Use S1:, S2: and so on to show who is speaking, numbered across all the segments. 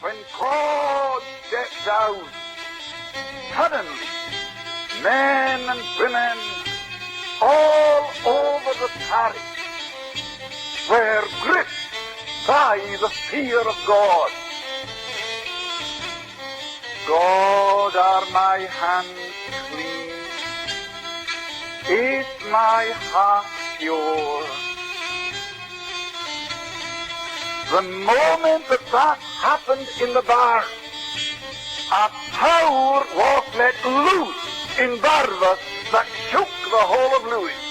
S1: when God stepped down, suddenly men and women all over the parish were gripped by the fear of God. God, are my hands clean? Is my heart pure? The moment that happened in the barn, a power was let loose in Barvas that shook the whole of Lewis.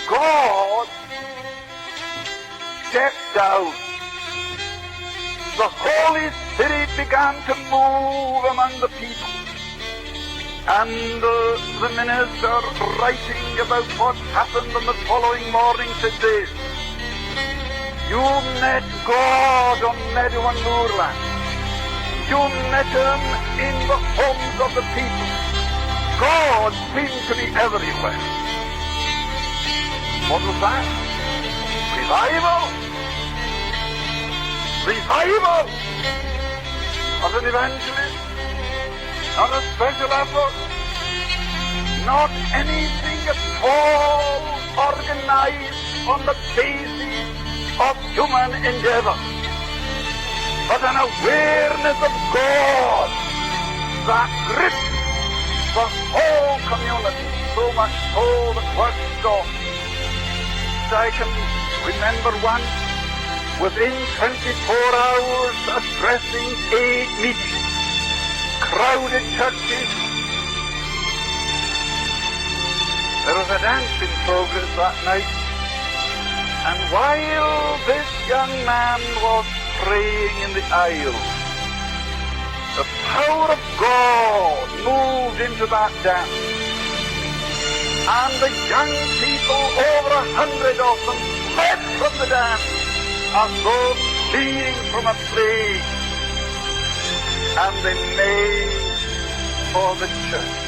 S1: God stepped down. The Holy Spirit began to move among the people. And the minister, writing about what happened on the following morning, said this: "You met God on Meadow and moorland. You met him in the homes of the people. God seemed to be everywhere." What was that? Revival! Revival! Not an evangelist, not a special effort, not anything at all organized on the basis of human endeavor, but an awareness of God that gripped the whole community, so much so that was stopped. I can remember once, within 24 hours, addressing 8 meetings, crowded churches. There was a dance in progress that night, and while this young man was praying in the aisle, the power of God moved into that dance. And the young people, over 100 of them, fled from the dance as though fleeing from a plague. And they made for the church.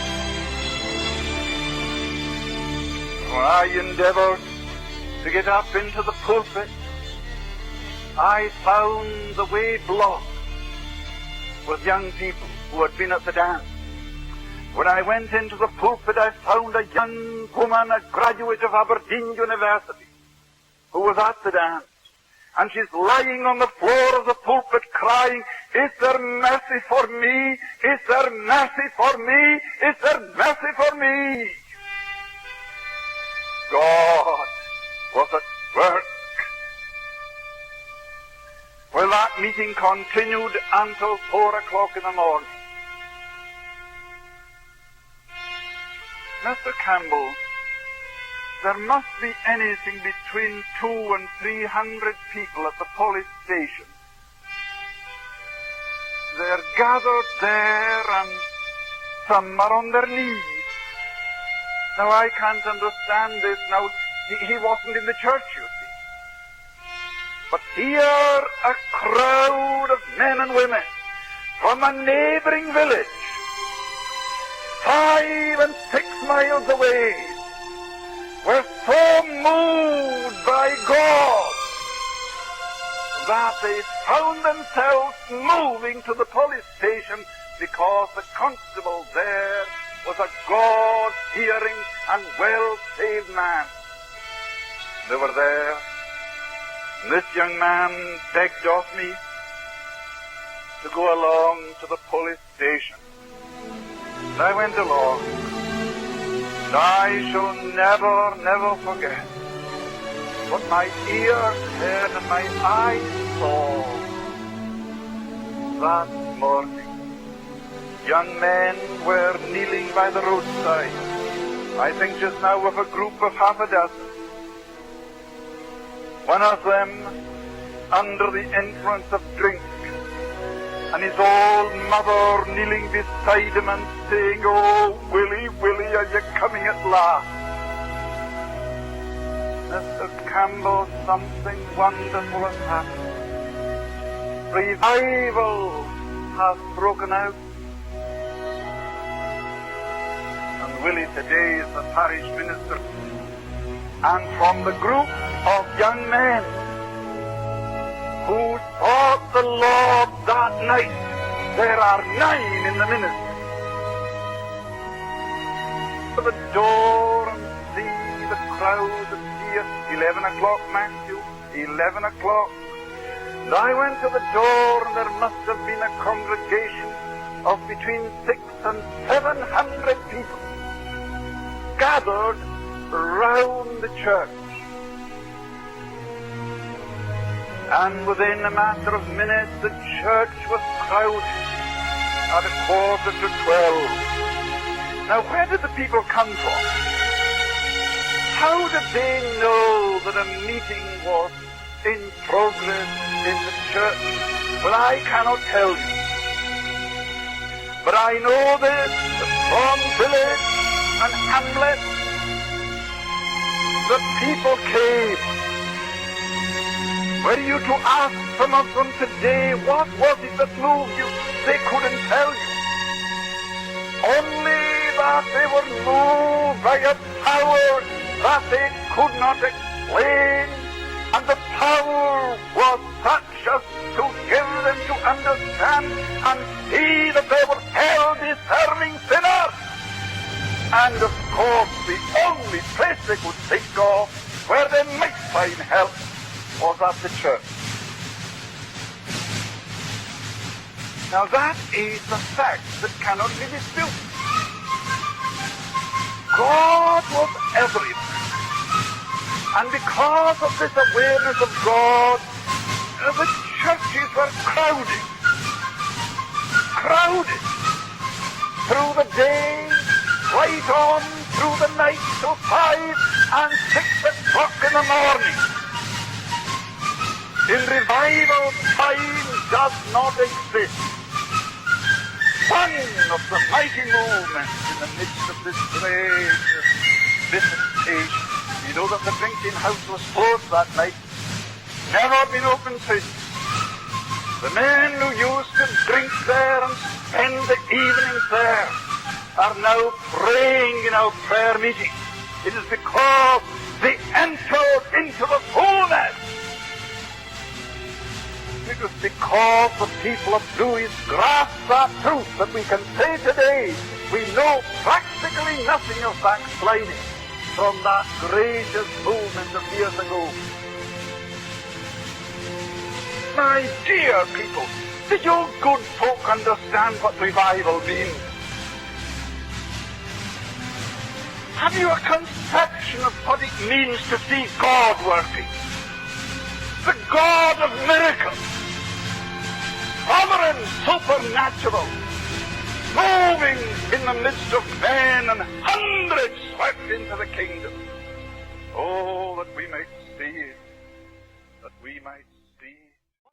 S1: When I endeavored to get up into the pulpit, I found the way blocked with young people who had been at the dance. When I went into the pulpit, I found a young woman, a graduate of Aberdeen University, who was at the dance. And she's lying on the floor of the pulpit crying, "Is there mercy for me? Is there mercy for me? Is there mercy for me?" God was at work. Well, that meeting continued until 4 o'clock in the morning. Mr. Campbell, there must be anything between 200 and 300 people at the police station. They're gathered there and some are on their knees. Now, I can't understand this. Now, he wasn't in the church, you see. But here, a crowd of men and women from a neighboring village, 5 and 6 miles away, were so moved by God that they found themselves moving to the police station because the constable there was a God-fearing and well-saved man. They were there, and this young man begged of me to go along to the police station. And I went along, and I shall never forget what my ears heard and my eyes saw that morning. Young men were kneeling by the roadside, I think just now with a group of half a dozen. One of them under the influence of drink, and his old mother kneeling beside him and saying, "Oh, Willie, Willie, are you coming at last?" Mr. Campbell, something wonderful has happened. Revival has broken out. And Willie today is the parish minister. And from the group of young men who saw sought the Lord that night. There are 9 in the ministry. To the door and see the crowd and hear 11 o'clock, Matthew, 11 o'clock. And I went to the door, and there must have been a congregation of between 600 and 700 people gathered round the church. And within a matter of minutes, the church was crowded at 11:45. Now, where did the people come from? How did they know that a meeting was in progress in the church? Well, I cannot tell you. But I know this, that from village and hamlet, the people came. Were you to ask some of them today, what was it that moved you? They couldn't tell you. Only that they were moved by a power that they could not explain, and the power was such as to give them to understand and see that they were hell-deserving sinners. And of course, the only place they could think of where they might find help was at the church. Now that is a fact that cannot be disputed. God was everywhere. And because of this awareness of God, the churches were crowded. Crowded. Through the day, right on through the night till 5 and 6 o'clock in the morning. In revival, time does not exist. One of the mighty movements in the midst of this great visitation. You know that the drinking house was closed that night. Never been opened since. The men who used to drink there and spend the evenings there are now praying in our prayer meeting. It is because they entered into the fullness. It was because the people of Lewis grasped that truth that we can say today we know practically nothing of backsliding from that gracious movement of years ago. My dear people, did you good folk understand what revival means? Have you a conception of what it means to see God working? The God of miracles, sovereign, supernatural, moving in the midst of men, and hundreds swept into the kingdom. Oh, that we might see it, that we might see